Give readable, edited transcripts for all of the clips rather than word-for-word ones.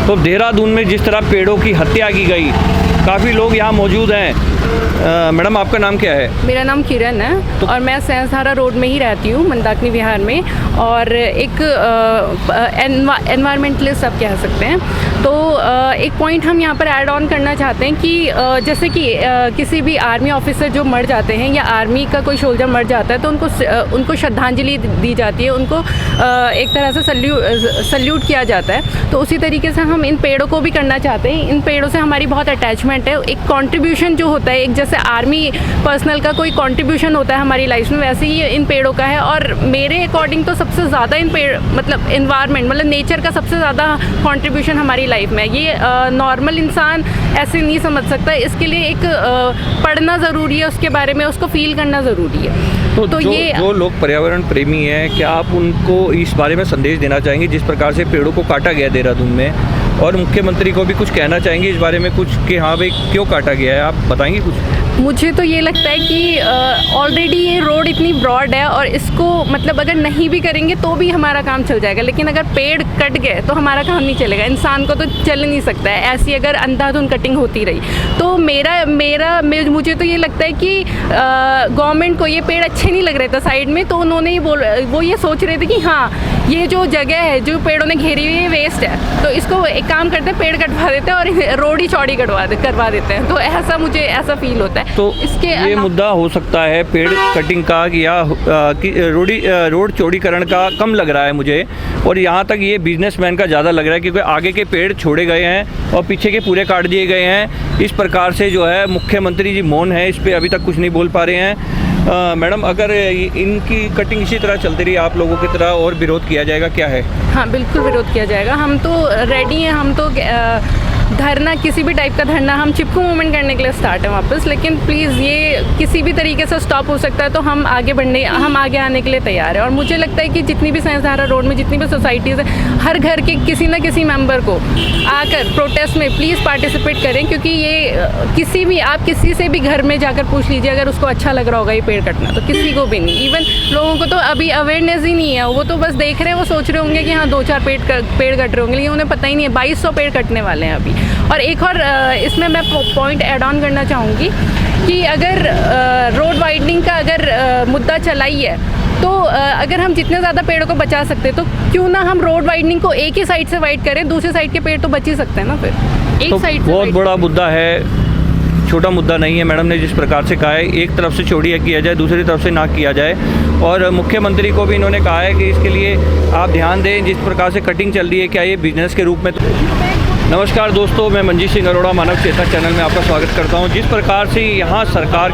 तो देहरादून में जिस तरह पेड़ों की हत्या की गई, काफ़ी लोग यहाँ मौजूद हैं। मैडम आपका नाम क्या है? मेरा नाम किरण है और मैं सैंसधारा रोड में ही रहती हूँ, मंदाकिनी विहार में, और एक एनवायरमेंटलिस्ट आप कह सकते हैं। तो एक पॉइंट हम यहाँ पर ऐड ऑन करना चाहते हैं कि जैसे कि किसी भी आर्मी ऑफिसर जो मर जाते हैं या आर्मी का कोई सोल्जर मर जाता है तो उनको श्रद्धांजलि दी जाती है, उनको एक तरह से सल्यूट किया जाता है। तो उसी तरीके से हम इन पेड़ों को भी करना चाहते हैं। इन पेड़ों से हमारी बहुत अटैचमेंट है। एक कंट्रीब्यूशन जो होता है, एक जैसे आर्मी पर्सनल का कोई कंट्रीब्यूशन होता है हमारी लाइफ में, वैसे ही इन पेड़ों का है। और मेरे अकॉर्डिंग तो सबसे ज़्यादा इन पेड़ मतलब इन्वायरमेंट मतलब नेचर का सबसे ज़्यादा कंट्रीब्यूशन हमारी लाइफ में है। ये नॉर्मल इंसान ऐसे नहीं समझ सकता। इसके लिए एक पढ़ना ज़रूरी है, उसके बारे में उसको फील करना ज़रूरी है। तो जो लोग पर्यावरण प्रेमी हैं, क्या आप उनको इस बारे में संदेश देना चाहेंगे जिस प्रकार से पेड़ों को काटा गया देहरादून में, और मुख्यमंत्री को भी कुछ कहना चाहेंगे इस बारे में कुछ कि हाँ भाई क्यों काटा गया है, आप बताएंगे कुछ? मुझे तो ये लगता है कि ऑलरेडी ये रोड इतनी ब्रॉड है और इसको मतलब अगर नहीं भी करेंगे तो भी हमारा काम चल जाएगा, लेकिन अगर पेड़ कट गए तो हमारा काम नहीं चलेगा। इंसान को तो चल नहीं सकता है ऐसी अगर अंधाधुंध कटिंग होती रही। तो मुझे तो ये लगता है कि गवर्नमेंट को ये पेड़ अच्छे नहीं लग रहे थे साइड में, तो उन्होंने वो ये सोच रहे थे कि हाँ ये जो जगह है जो पेड़ों ने घेरी हुई है वेस्ट है, तो इसको एक काम करते हैं पेड़ कटवा देते हैं और रोड ही चौड़ी करवा देते हैं। तो मुझे ऐसा फील होता है। तो इसके ये मुद्दा हो सकता है पेड़ कटिंग का या रोड चौड़ीकरण का कम लग रहा है मुझे, और यहाँ तक ये बिजनेसमैन का ज़्यादा लग रहा है क्योंकि आगे के पेड़ छोड़े गए हैं और पीछे के पूरे काट दिए गए हैं। इस प्रकार से जो है मुख्यमंत्री जी मौन है, इस पर अभी तक कुछ नहीं बोल पा रहे हैं। मैडम अगर इनकी कटिंग इसी तरह चलती रही आप लोगों की तरह और विरोध किया जाएगा क्या है? हाँ बिल्कुल विरोध किया जाएगा। हम तो रेडी हैं। हम तो धरना, किसी भी टाइप का धरना, हम चिपकू मूवमेंट करने के लिए स्टार्ट है वापस। लेकिन प्लीज़ ये किसी भी तरीके से स्टॉप हो सकता है तो हम आगे आने के लिए तैयार हैं। और मुझे लगता है कि जितनी भी सैंसधारा रोड में जितनी भी सोसाइटीज़ हैं, हर घर के किसी न किसी मेंबर को आकर प्रोटेस्ट में प्लीज़ पार्टिसिपेट करें, क्योंकि ये आप किसी से भी घर में जाकर पूछ लीजिए, अगर उसको अच्छा लग रहा होगा ये पेड़ कटना, तो किसी को भी नहीं। इवन लोगों को तो अभी अवेयरनेस ही नहीं है, वो तो बस देख रहे हैं, वो सोच रहे होंगे कि हाँ 2-4 पेड़ कट रहे होंगे, लेकिन उन्हें पता ही नहीं है 2200 पेड़ कटने वाले हैं अभी। और एक और इसमें मैं पॉइंट ऐड ऑन करना चाहूँगी कि अगर रोड वाइडनिंग का अगर मुद्दा चला ही है तो अगर हम जितने ज़्यादा पेड़ों को बचा सकते हैं तो क्यों ना हम रोड वाइडनिंग को एक ही साइड से वाइड करें, दूसरी साइड के पेड़ तो बच ही सकते हैं ना। फिर एक साइड से बहुत बड़ा मुद्दा है, छोटा मुद्दा नहीं है। मैडम ने जिस प्रकार से कहा है एक तरफ से चौड़ी किया जाए, दूसरी तरफ से ना किया जाए, और मुख्यमंत्री को भी इन्होंने कहा है कि इसके लिए आप ध्यान दें। जिस प्रकार से कटिंग चल रही है, क्या ये बिजनेस के रूप में? नमस्कार दोस्तों, मैं मंजीत सिंह अरोड़ा मानव चेतना चैनल में आपका स्वागत करता हूं। जिस प्रकार से यहाँ सरकार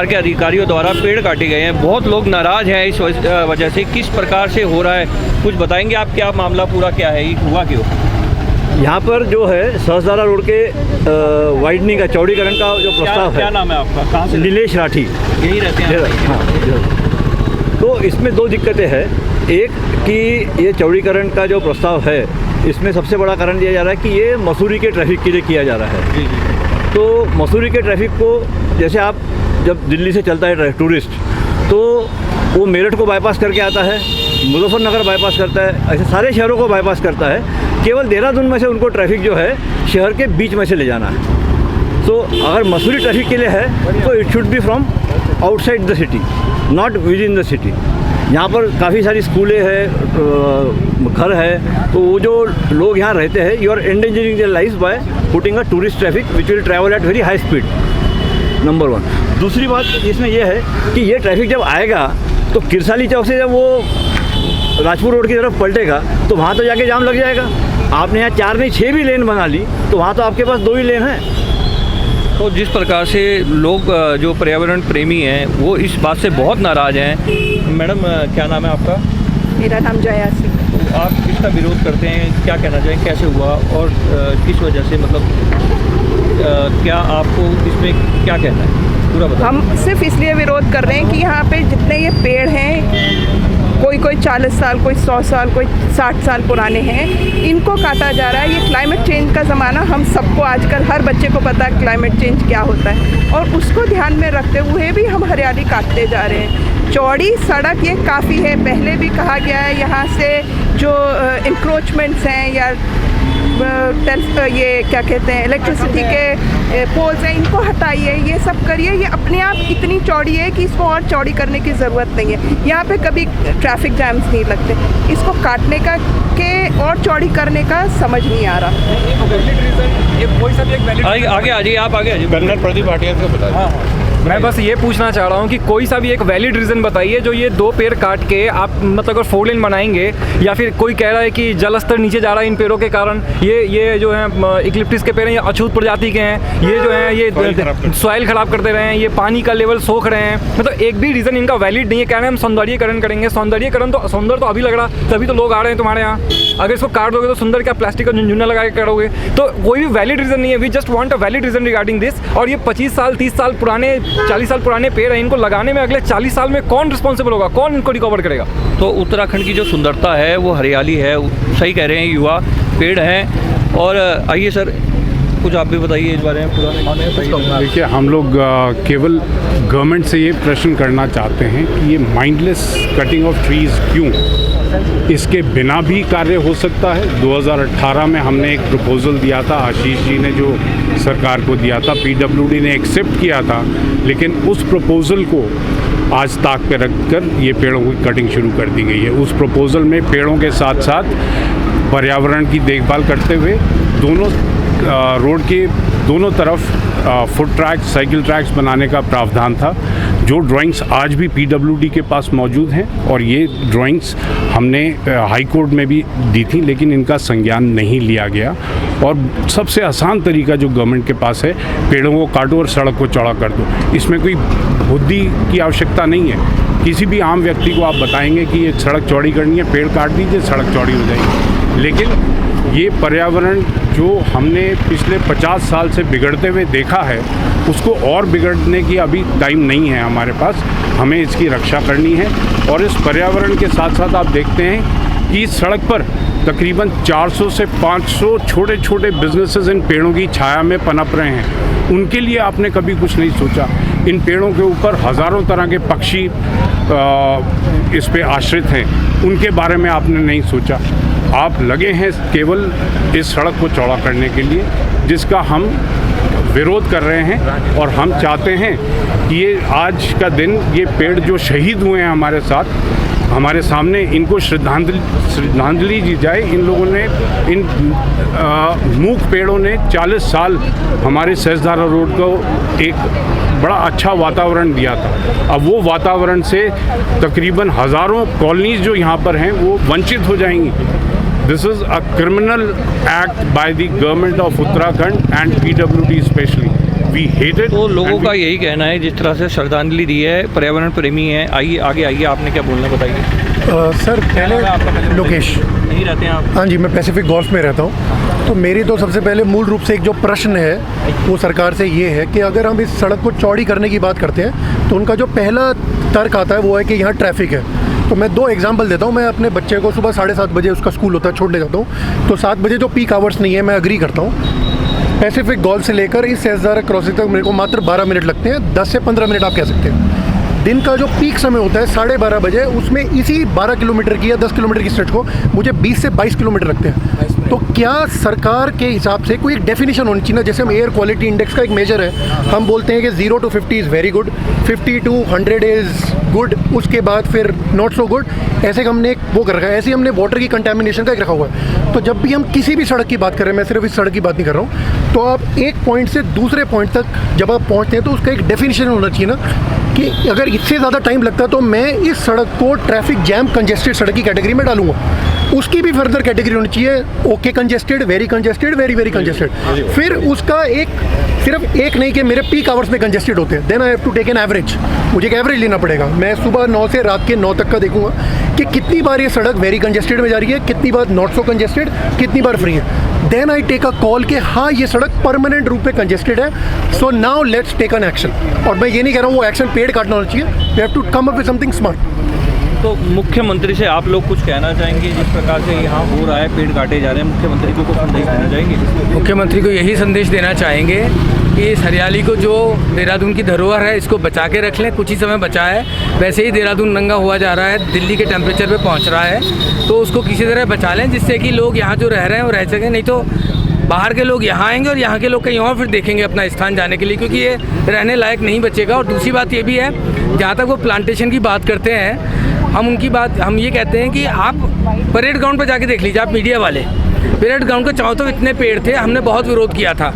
के अधिकारियों द्वारा पेड़ काटे गए हैं, बहुत लोग नाराज़ हैं इस वजह से। किस प्रकार से हो रहा है कुछ बताएंगे आप? क्या मामला पूरा क्या है, ये हुआ क्यों? यहाँ पर जो है सैंसधारा रोड के वाइडनिंग का, चौड़ीकरण का जो प्रस्ताव है। क्या नाम है आपका? कहाँ से? नीलेश राठी। यही रहते हैं? हाँ। तो इसमें दो दिक्कतें हैं। एक कि ये चौड़ीकरण का जो प्रस्ताव है, इसमें सबसे बड़ा कारण दिया जा रहा है कि ये मसूरी के ट्रैफिक के लिए किया जा रहा है। जी। तो मसूरी के ट्रैफिक को, जैसे आप जब दिल्ली से चलता है टूरिस्ट, तो वो मेरठ को बाईपास करके आता है, मुजफ्फरनगर बाईपास करता है, ऐसे सारे शहरों को बाईपास करता है। केवल देहरादून में से उनको ट्रैफिक जो है शहर के बीच में से ले जाना है। तो अगर मसूरी ट्रैफिक के लिए है तो it should be from outside the city, not with in the city. यहाँ पर काफ़ी सारी स्कूलें हैं, घर है, तो वो जो लोग यहाँ रहते हैं, you are endangering their life by putting a tourist traffic which will travel at very high speed, number 1। दूसरी बात इसमें यह है कि ये ट्रैफिक जब आएगा तो किरसाली चौक से जब वो राजपुर रोड की तरफ पलटेगा तो वहाँ तो जाके जाम लग जाएगा। आपने यहाँ 4 नहीं 6 भी लेन बना ली तो वहाँ तो आपके पास 2 ही लेन हैं। तो जिस प्रकार से लोग जो पर्यावरण प्रेमी हैं वो इस बात से बहुत नाराज़ हैं। मैडम क्या नाम है आपका? मेरा नाम जया सिंह। तो आप किसका विरोध करते हैं, क्या कहना चाहें, कैसे हुआ और किस वजह से, मतलब क्या आपको इसमें क्या कहना है, पूरा बताएं। हम सिर्फ इसलिए विरोध कर रहे हैं कि यहाँ पे जितने ये पेड़ हैं, कोई 40 साल, कोई 100 साल, कोई 60 साल पुराने हैं, इनको काटा जा रहा है। ये क्लाइमेट चेंज का ज़माना, हम सबको आजकल हर बच्चे को पता है क्लाइमेट चेंज क्या होता है, और उसको ध्यान में रखते हुए भी हम हरियाली काटते जा रहे हैं। चौड़ी सड़क ये काफ़ी है, पहले भी कहा गया है यहाँ से जो इंक्रोचमेंट्स हैं या ये क्या कहते हैं इलेक्ट्रिसिटी के पोल्स हैं, इनको हटाइए, ये सब करिए। ये अपने आप इतनी चौड़ी है कि इसको और चौड़ी करने की ज़रूरत नहीं है। यहाँ पे कभी ट्रैफिक जैम्स नहीं लगते। इसको काटने का के और चौड़ी करने का समझ नहीं आ रहा। आगे आ जाइए, आप आगे आ जाइए। कर्नल प्रदीप भाटिया से बताइए। हाँ, मैं बस ये पूछना चाह रहा हूँ कि कोई सा भी एक वैलिड रीज़न बताइए जो ये 2 पेड़ काट के आप मतलब अगर 4 लेन बनाएंगे, या फिर कोई कह रहा है कि जल स्तर नीचे जा रहा है इन पेड़ों के कारण, ये जो है इक्लिप्टिस के पेड़ हैं, ये अछूत प्रजाति के हैं, ये जो है ये सॉइल ख़राब करते रहे हैं, ये पानी का लेवल सोख रहे हैं, मतलब एक भी रीज़न इनका वैलिड नहीं है। कह रहे हैं हम सौंदर्यीकरण करेंगे, सौंदर्यीकरण तो सुंदर तो अभी लग रहा, तभी तो लोग आ रहे हैं तुम्हारे यहाँ। अगर इसको काट दोगे तो सुंदर क्या प्लास्टिक का झुंझुना लगा के करोगे? तो कोई भी वैलिड रीज़न नहीं है। We just want a valid reason regarding this. और ये 25 साल 30 साल पुराने 40 साल पुराने पेड़ हैं, इनको लगाने में अगले 40 साल में कौन रिस्पॉन्सिबल होगा, कौन इनको रिकवर करेगा? तो उत्तराखंड की जो सुंदरता है वो हरियाली है, सही कह रहे हैं, युवा पेड़ हैं। और आइए सर, कुछ आप भी बताइए इस बारे में पूरा। देखिए, हम लोग केवल गवर्नमेंट से ये प्रश्न करना चाहते हैं कि ये माइंडलेस कटिंग ऑफ ट्रीज़ क्यों? इसके बिना भी कार्य हो सकता है। 2018 में हमने एक प्रपोज़ल दिया था, आशीष जी ने जो सरकार को दिया था, पीडब्ल्यूडी ने एक्सेप्ट किया था, लेकिन उस प्रपोज़ल को आज ताक पे रखकर ये पेड़ों की कटिंग शुरू कर दी गई है। उस प्रपोज़ल में पेड़ों के साथ साथ पर्यावरण की देखभाल करते हुए दोनों रोड के दोनों तरफ फुट ट्रैक्स, साइकिल ट्रैक्स बनाने का प्रावधान था, जो ड्राइंग्स आज भी पीडब्ल्यूडी के पास मौजूद हैं। और ये ड्राइंग्स हमने हाई कोर्ट में भी दी थी, लेकिन इनका संज्ञान नहीं लिया गया। और सबसे आसान तरीका जो गवर्नमेंट के पास है, पेड़ों को काटो और सड़क को चौड़ा कर दो। इसमें कोई बुद्धि की आवश्यकता नहीं है। किसी भी आम व्यक्ति को आप बताएंगे कि ये सड़क चौड़ी करनी है, पेड़ काट दीजिए, सड़क चौड़ी हो जाएगी। लेकिन ये पर्यावरण जो हमने पिछले 50 साल से बिगड़ते हुए देखा है, उसको और बिगड़ने की अभी टाइम नहीं है हमारे पास। हमें इसकी रक्षा करनी है। और इस पर्यावरण के साथ साथ आप देखते हैं कि इस सड़क पर तकरीबन 400 से 500 छोटे छोटे बिजनेसेस इन पेड़ों की छाया में पनप रहे हैं। उनके लिए आपने कभी कुछ नहीं सोचा। इन पेड़ों के ऊपर हज़ारों तरह के पक्षी इस पे आश्रित हैं, उनके बारे में आपने नहीं सोचा। आप लगे हैं केवल इस सड़क को चौड़ा करने के लिए, जिसका हम विरोध कर रहे हैं। और हम चाहते हैं कि ये आज का दिन, ये पेड़ जो शहीद हुए हैं हमारे साथ, हमारे सामने, इनको श्रद्धांजलि दी जाए। इन लोगों ने, इन मूक पेड़ों ने 40 साल हमारे सहस्त्रधारा रोड को एक बड़ा अच्छा वातावरण दिया था। अब वो वातावरण से तकरीबन हज़ारों कॉलोनीज़ जो यहाँ पर हैं वो वंचित हो जाएंगी। This is a criminal act by the government of Uttarakhand and PWD specially. We hate it. तो लोगों का यही कहना है, जिस तरह से श्रद्धांजलि दी है, पर्यावरण प्रेमी है। आइए आगे आइए, आपने क्या बोलना बताइए। सर, पहले लोकेश नहीं रहते हैं आप? हाँ जी, मैं पैसिफिक गोल्फ में रहता हूँ। तो मेरी तो सबसे पहले मूल रूप से एक जो प्रश्न है वो सरकार से ये है कि अगर हम इस सड़क को चौड़ी करने की बात करते हैं तो उनका जो पहला तर्क आता है वो है कि यहाँ ट्रैफिक है। तो मैं 2 एग्जांपल देता हूँ। मैं अपने बच्चे को सुबह 7:30 बजे उसका स्कूल होता है, छोड़ने जाता हूँ। तो 7 बजे जो पीक आवर्स नहीं है, मैं अग्री करता हूँ। पैसिफिक गोल्फ से लेकर इस सहस्त्रधारा क्रॉसिंग तक मेरे को मात्र 12 मिनट लगते हैं। 10 से 15 मिनट आप कह सकते हैं। दिन का जो पीक समय होता है 12:30 बजे, उसमें इसी 12 किलोमीटर की या 10 किलोमीटर की स्ट्रेच को मुझे 20 से 22 किलोमीटर लगते हैं। तो क्या सरकार के हिसाब से कोई एक डेफिनेशन होनी चाहिए ना? जैसे हम एयर क्वालिटी इंडेक्स का एक मेजर है, हम बोलते हैं कि 0 to 50 is very good, 50 to 100 is good, उसके बाद फिर नॉट सो गुड। ऐसे हमने एक वो कर रखा है। ऐसे ही हमने वाटर की कंटेमिनेशन का एक रखा हुआ है। तो जब भी हम किसी भी सड़क की बात करें, मैं सिर्फ इस सड़क की बात नहीं कर रहा हूँ, तो आप एक पॉइंट से दूसरे पॉइंट तक जब आप पहुँचते हैं तो उसका एक डेफिनेशन होना चाहिए ना, कि अगर इससे ज़्यादा टाइम लगता तो मैं इस सड़क को ट्रैफिक जैम कंजेस्टेड सड़क की कैटेगरी में डालूंगा। उसकी भी फर्दर कैटेगरी होनी चाहिए, okay congested, very congested, very very congested. फिर उसका एक, सिर्फ एक नहीं कि मेरे पीक आवर्स में कंजेस्टेड होते हैं, then I have to take an average. मुझे एक एवरेज लेना पड़ेगा। मैं सुबह 9 से रात के 9 तक का देखूंगा कि कितनी बार ये सड़क वेरी कंजेस्टेड में जा रही है, कितनी बार नॉट सो कंजेस्टेड, कितनी बार फ्री है। Then I take a call कि हाँ, ये सड़क परमानेंट रूप में कंजेस्टेड है, so now let's take an action. और मैं ये नहीं कह रहा हूँ वो एक्शन पेड़ काटना होना चाहिए। We have to come up with something smart. तो मुख्यमंत्री से आप लोग कुछ कहना चाहेंगे? जिस प्रकार से यहाँ हो रहा है, पेड़ काटे जा रहे हैं, मुख्यमंत्री को कुछ संदेश देना चाहेंगे? मुख्यमंत्री को यही संदेश देना चाहेंगे कि इस हरियाली को, जो देहरादून की धरोहर है, इसको बचा के रख लें। कुछ ही समय बचा है, वैसे ही देहरादून नंगा हुआ जा रहा है, दिल्ली के टेम्परेचर पे पहुंच रहा है, तो उसको किसी तरह बचा लें जिससे कि लोग यहाँ जो रह रहे हैं वो रह सकें। नहीं तो बाहर के लोग यहाँ आएंगे और यहाँ के लोग कहीं और फिर देखेंगे अपना स्थान जाने के लिए, क्योंकि ये रहने लायक नहीं बचेगा। और दूसरी बात ये भी है, जहाँ तक वो प्लांटेशन की बात करते हैं, हम ये कहते हैं कि आप परेड ग्राउंड पर जाके देख लीजिए, आप मीडिया वाले, परेड ग्राउंड के चारों तरफ इतने पेड़ थे, हमने बहुत विरोध किया था।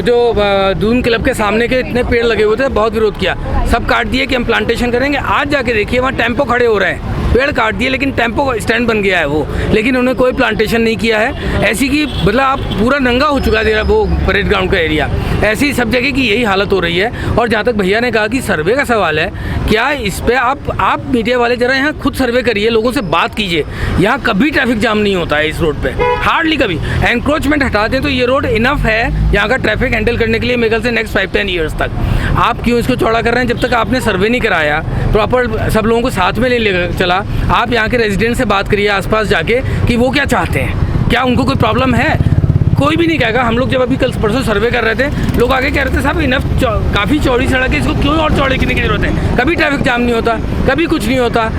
जो दून क्लब के सामने के इतने पेड़ लगे हुए थे, बहुत विरोध किया, सब काट दिए कि हम प्लांटेशन करेंगे। आज जाके देखिए, वहाँ टेम्पो खड़े हो रहे हैं, पेड़ काट दिए लेकिन टेम्पो स्टैंड बन गया है वो, लेकिन उन्होंने कोई प्लांटेशन नहीं किया है। ऐसी कि मतलब आप पूरा नंगा हो चुका है वो परेड ग्राउंड का एरिया। ऐसी सब जगह की यही हालत हो रही है। और जहाँ तक भैया ने कहा कि सर्वे का सवाल है, क्या इस पर आप मीडिया वाले जरा यहाँ खुद सर्वे करिए, लोगों से बात कीजिए। यहाँ कभी ट्रैफिक जाम नहीं होता है इस रोड पे, हार्डली कभी। एंक्रोचमेंट हटा दें तो ये रोड इनफ है यहाँ का ट्रैफिक हैंडल करने के लिए, मेरे ख्याल से नेक्स्ट 5-10 ईयर्स तक। आप क्यों इसको चौड़ा कर रहे हैं? जब तक आपने सर्वे नहीं कराया, प्रॉपर सब लोगों को साथ में ले लेकर चला, आप यहाँ के रेजिडेंट से बात करिए आसपास जाके कि वो क्या चाहते हैं, क्या उनको कोई प्रॉब्लम है। कोई भी नहीं कहेगा। हम लोग जब अभी कल परसों सर्वे कर रहे थे, लोग आगे कह रहे थे साहब इनफ काफ़ी चौड़ी सड़क है, इसको क्यों और चौड़े करने की जरूरत है? कभी ट्रैफिक जाम नहीं होता, कभी कुछ नहीं होता,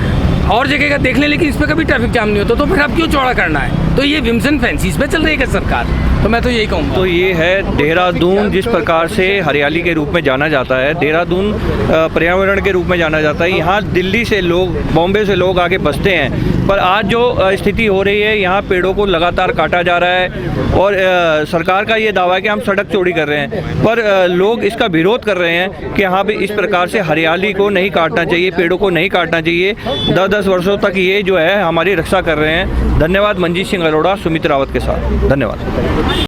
और जगह का देख लें, लेकिन इस पर कभी ट्रैफिक जाम नहीं होता, तो फिर आप क्यों चौड़ा करना है? तो ये विम्सन फैंसीज पे चल रही है सरकार, तो मैं तो यही कहूँगा। तो ये है देहरादून, जिस प्रकार से हरियाली के रूप में जाना जाता है, देहरादून पर्यावरण के रूप में जाना जाता है। यहाँ दिल्ली से लोग, बॉम्बे से लोग आके बसते हैं, पर आज जो स्थिति हो रही है, यहाँ पेड़ों को लगातार काटा जा रहा है। और सरकार का ये दावा है कि हम सड़क चौड़ी कर रहे हैं, पर लोग इसका विरोध कर रहे हैं कि यहाँ पे इस प्रकार से हरियाली को नहीं काटना चाहिए, पेड़ों को नहीं काटना चाहिए। 10-10 वर्षों तक ये जो है हमारी रक्षा कर रहे हैं। धन्यवाद। मंजीत सिंह अरोड़ा, सुमित रावत के साथ, धन्यवाद।